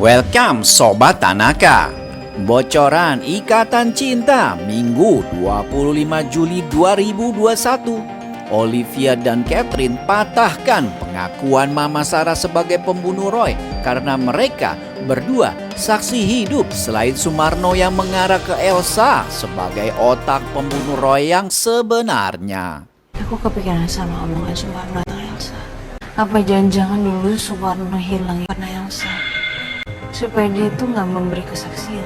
Welcome Sobat Tanaka. Bocoran Ikatan Cinta Minggu 25 Juli 2021. Olivia dan Catherine patahkan pengakuan Mama Sarah sebagai pembunuh Roy karena mereka berdua saksi hidup selain Sumarno yang mengarah ke Elsa sebagai otak pembunuh Roy yang sebenarnya. Aku kepikiran sama omongan Sumarno tentang Elsa. Apa jangan-jangan dulu Sumarno hilang karena Elsa, supaya dia tuh gak memberi kesaksian.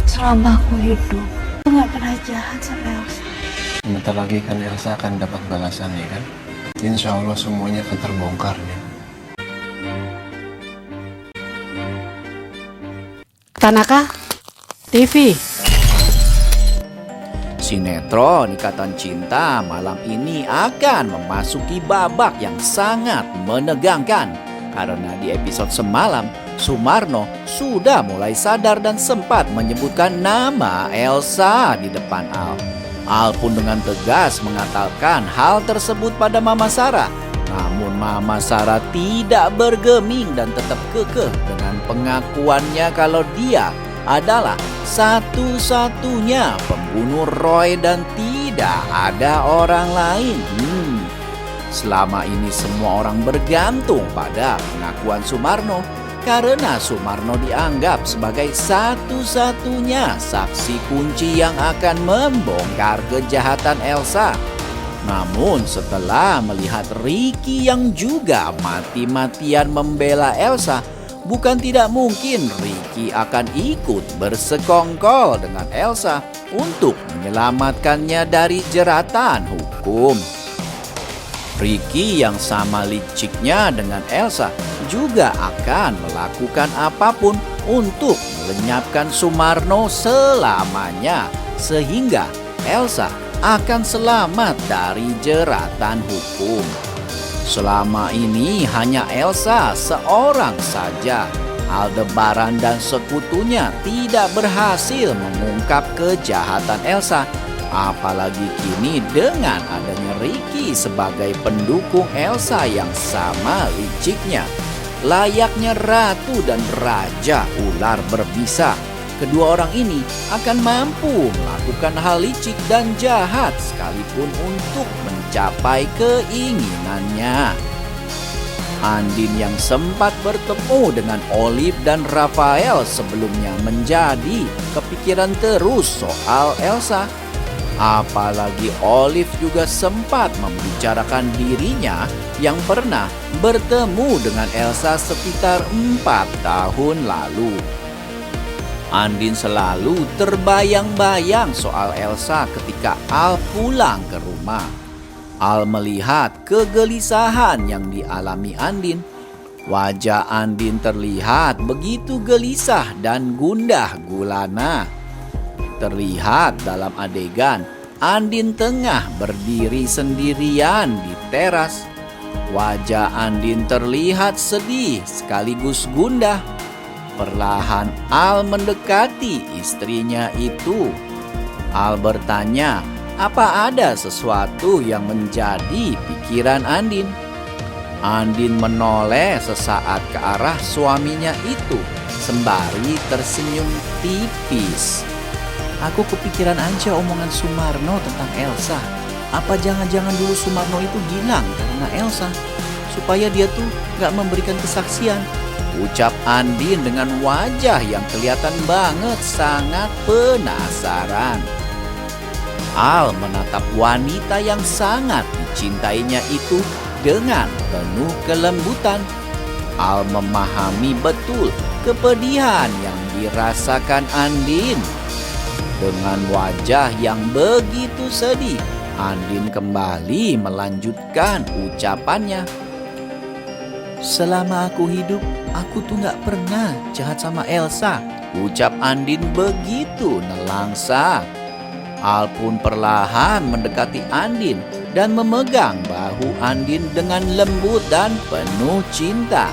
Selama aku hidup, aku gak pernah jahat sama Elsa. Sebentar lagi kan Elsa akan dapat balasan ya kan? Insya Allah semuanya akan terbongkar ya. Tanaka TV. Sinetron Ikatan Cinta malam ini akan memasuki babak yang sangat menegangkan. Karena di episode semalam, Sumarno sudah mulai sadar dan sempat menyebutkan nama Elsa di depan Al. Al pun dengan tegas mengatakan hal tersebut pada Mama Sarah. Namun Mama Sarah tidak bergeming dan tetap kekeh dengan pengakuannya kalau dia adalah satu-satunya pembunuh Roy dan tidak ada orang lain. Selama ini semua orang bergantung pada pengakuan Sumarno karena Sumarno dianggap sebagai satu-satunya saksi kunci yang akan membongkar kejahatan Elsa. Namun setelah melihat Ricky yang juga mati-matian membela Elsa, bukan tidak mungkin Ricky akan ikut bersekongkol dengan Elsa untuk menyelamatkannya dari jeratan hukum. Ricky yang sama liciknya dengan Elsa juga akan melakukan apapun untuk melenyapkan Sumarno selamanya, sehingga Elsa akan selamat dari jeratan hukum. Selama ini hanya Elsa seorang saja. Aldebaran dan sekutunya tidak berhasil mengungkap kejahatan Elsa. Apalagi kini dengan adanya Ricky sebagai pendukung Elsa yang sama liciknya. Layaknya ratu dan raja ular berbisa, kedua orang ini akan mampu melakukan hal licik dan jahat sekalipun untuk mencapai keinginannya. Andin yang sempat bertemu dengan Olive dan Rafael sebelumnya menjadi kepikiran terus soal Elsa. Apalagi Olive juga sempat membicarakan dirinya yang pernah bertemu dengan Elsa sekitar 4 tahun lalu. Andin selalu terbayang-bayang soal Elsa ketika Al pulang ke rumah. Al melihat kegelisahan yang dialami Andin. Wajah Andin terlihat begitu gelisah dan gundah gulana. Terlihat dalam adegan Andin tengah berdiri sendirian di teras. Wajah Andin terlihat sedih sekaligus gundah. Perlahan Al mendekati istrinya itu. Al bertanya, apa ada sesuatu yang menjadi pikiran Andin? Andin menoleh sesaat ke arah suaminya itu sembari tersenyum tipis. Aku kepikiran aja omongan Sumarno tentang Elsa. Apa jangan-jangan dulu Sumarno itu hilang karena Elsa, supaya dia tuh gak memberikan kesaksian? Ucap Andin dengan wajah yang kelihatan banget sangat penasaran. Al menatap wanita yang sangat dicintainya itu dengan penuh kelembutan. Al memahami betul kepedihan yang dirasakan Andin. Dengan wajah yang begitu sedih, Andin kembali melanjutkan ucapannya. Selama aku hidup, aku tuh gak pernah jahat sama Elsa. Ucap Andin begitu nelangsa. Al pun perlahan mendekati Andin dan memegang bahu Andin dengan lembut dan penuh cinta.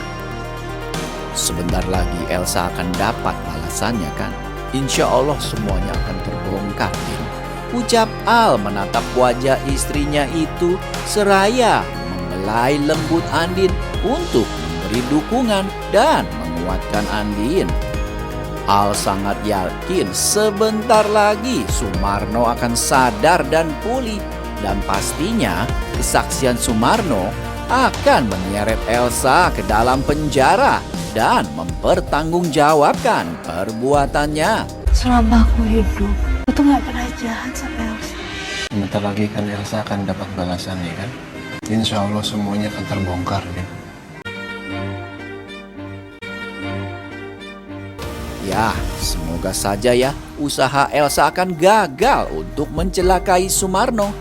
Sebentar lagi Elsa akan dapat balasannya kan? Insya Allah semuanya akan terbongkar. Ucap Al menatap wajah istrinya itu seraya membelai lembut Andin untuk memberi dukungan dan menguatkan Andin. Al sangat yakin sebentar lagi Sumarno akan sadar dan pulih, dan pastinya kesaksian Sumarno akan menyeret Elsa ke dalam penjara dan mempertanggungjawabkan perbuatannya. Selama aku hidup, aku tuh gak pernah jahat sama Elsa. Sebentar lagi kan Elsa akan dapat balasan nih kan. Insya Allah semuanya akan terbongkar kan. Ya, semoga saja ya usaha Elsa akan gagal untuk mencelakai Sumarno.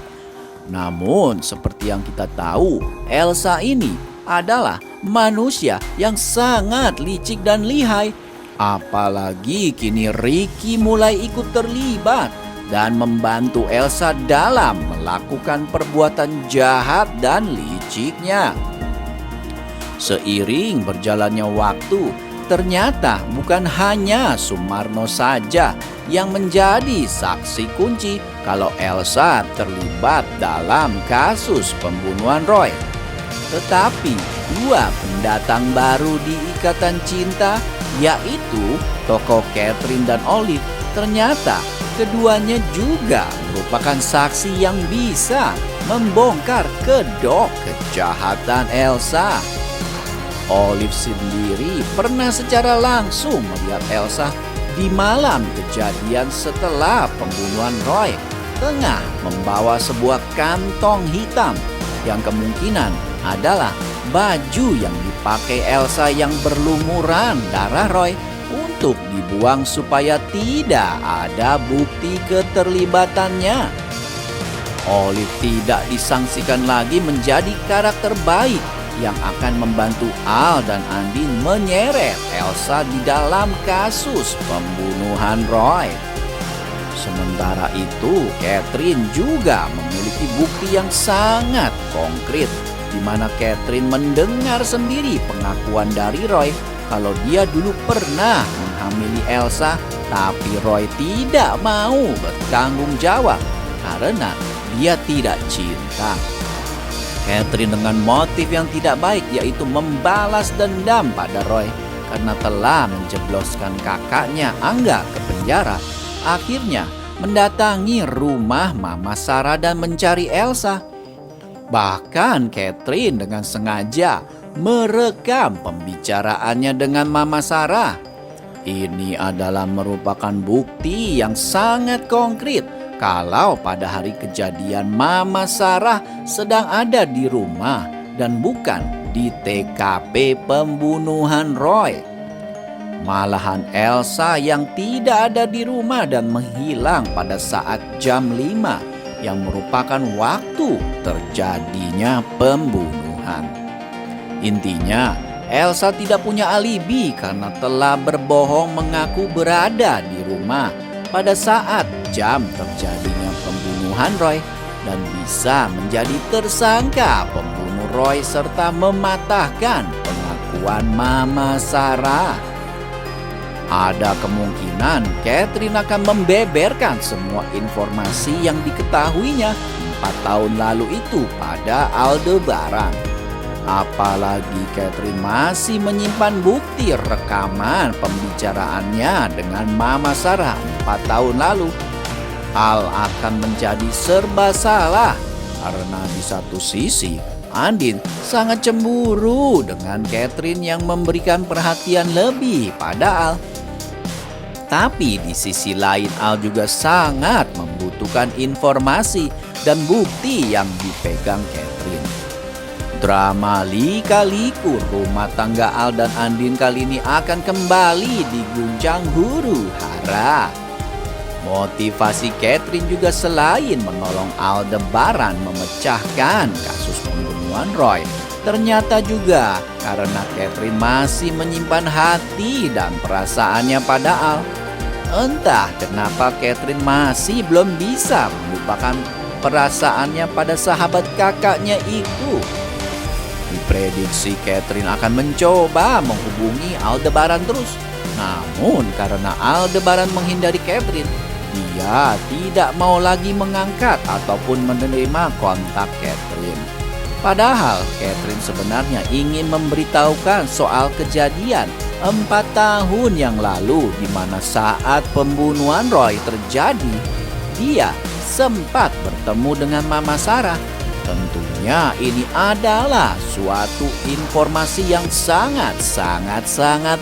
Namun seperti yang kita tahu, Elsa ini adalah manusia yang sangat licik dan lihai. Apalagi kini Ricky mulai ikut terlibat dan membantu Elsa dalam melakukan perbuatan jahat dan liciknya. Seiring berjalannya waktu, ternyata bukan hanya Sumarno saja yang menjadi saksi kunci kalau Elsa terlibat dalam kasus pembunuhan Roy. Tetapi dua pendatang baru di Ikatan Cinta, yaitu tokoh Catherine dan Olive, ternyata keduanya juga merupakan saksi yang bisa membongkar kedok kejahatan Elsa. Olive sendiri pernah secara langsung melihat Elsa di malam kejadian setelah pembunuhan Roy tengah membawa sebuah kantong hitam yang kemungkinan adalah baju yang dipakai Elsa yang berlumuran darah Roy untuk dibuang supaya tidak ada bukti keterlibatannya. Olive tidak disangsikan lagi menjadi karakter baik yang akan membantu Al dan Andin menyeret Elsa di dalam kasus pembunuhan Roy. Sementara itu, Catherine juga memiliki bukti yang sangat konkret, di mana Catherine mendengar sendiri pengakuan dari Roy kalau dia dulu pernah menghamili Elsa, tapi Roy tidak mau bertanggung jawab karena dia tidak cinta. Catherine dengan motif yang tidak baik, yaitu membalas dendam pada Roy karena telah menjebloskan kakaknya Angga ke penjara, akhirnya mendatangi rumah Mama Sarah dan mencari Elsa. Bahkan Catherine dengan sengaja merekam pembicaraannya dengan Mama Sarah. Ini adalah merupakan bukti yang sangat konkret kalau pada hari kejadian Mama Sarah sedang ada di rumah dan bukan di TKP pembunuhan Roy. Malahan Elsa yang tidak ada di rumah dan menghilang pada saat jam 5 yang merupakan waktu terjadinya pembunuhan. Intinya, Elsa tidak punya alibi karena telah berbohong mengaku berada di rumah pada saat jam terjadinya pembunuhan Roy dan bisa menjadi tersangka pembunuh Roy serta mematahkan pengakuan Mama Sarah. Ada kemungkinan Catherine akan membeberkan semua informasi yang diketahuinya 4 tahun lalu itu pada Aldebaran. Apalagi Catherine masih menyimpan bukti rekaman pembicaraannya dengan Mama Sarah 4 tahun lalu. Al akan menjadi serba salah karena di satu sisi Andin sangat cemburu dengan Catherine yang memberikan perhatian lebih pada Al. Tapi di sisi lain Al juga sangat membutuhkan informasi dan bukti yang dipegang Catherine. Drama lika-liku rumah tangga Al dan Andin kali ini akan kembali diguncang huru-hara. Motivasi Catherine juga selain menolong Aldebaran memecahkan kasus pembunuhan Roy, ternyata juga karena Catherine masih menyimpan hati dan perasaannya pada Al. Entah kenapa Catherine masih belum bisa melupakan perasaannya pada sahabat kakaknya itu. Diprediksi Catherine akan mencoba menghubungi Aldebaran terus. Namun karena Aldebaran menghindari Catherine, dia tidak mau lagi mengangkat ataupun menerima kontak Catherine. Padahal Catherine sebenarnya ingin memberitahukan soal kejadian 4 tahun yang lalu di mana saat pembunuhan Roy terjadi, dia sempat bertemu dengan Mama Sarah. Tentunya ini adalah suatu informasi yang sangat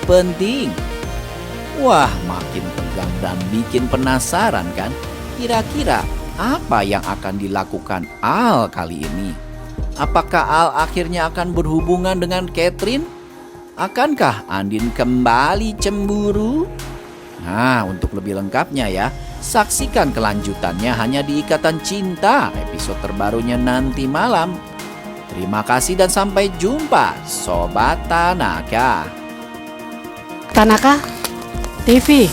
penting. Wah, makin tegang dan bikin penasaran kan? Kira-kira apa yang akan dilakukan Al kali ini? Apakah Al akhirnya akan berhubungan dengan Catherine? Akankah Andin kembali cemburu? Nah, untuk lebih lengkapnya ya, saksikan kelanjutannya hanya di Ikatan Cinta episode terbarunya nanti malam. Terima kasih dan sampai jumpa, Sobat Tanaka. Tanaka TV.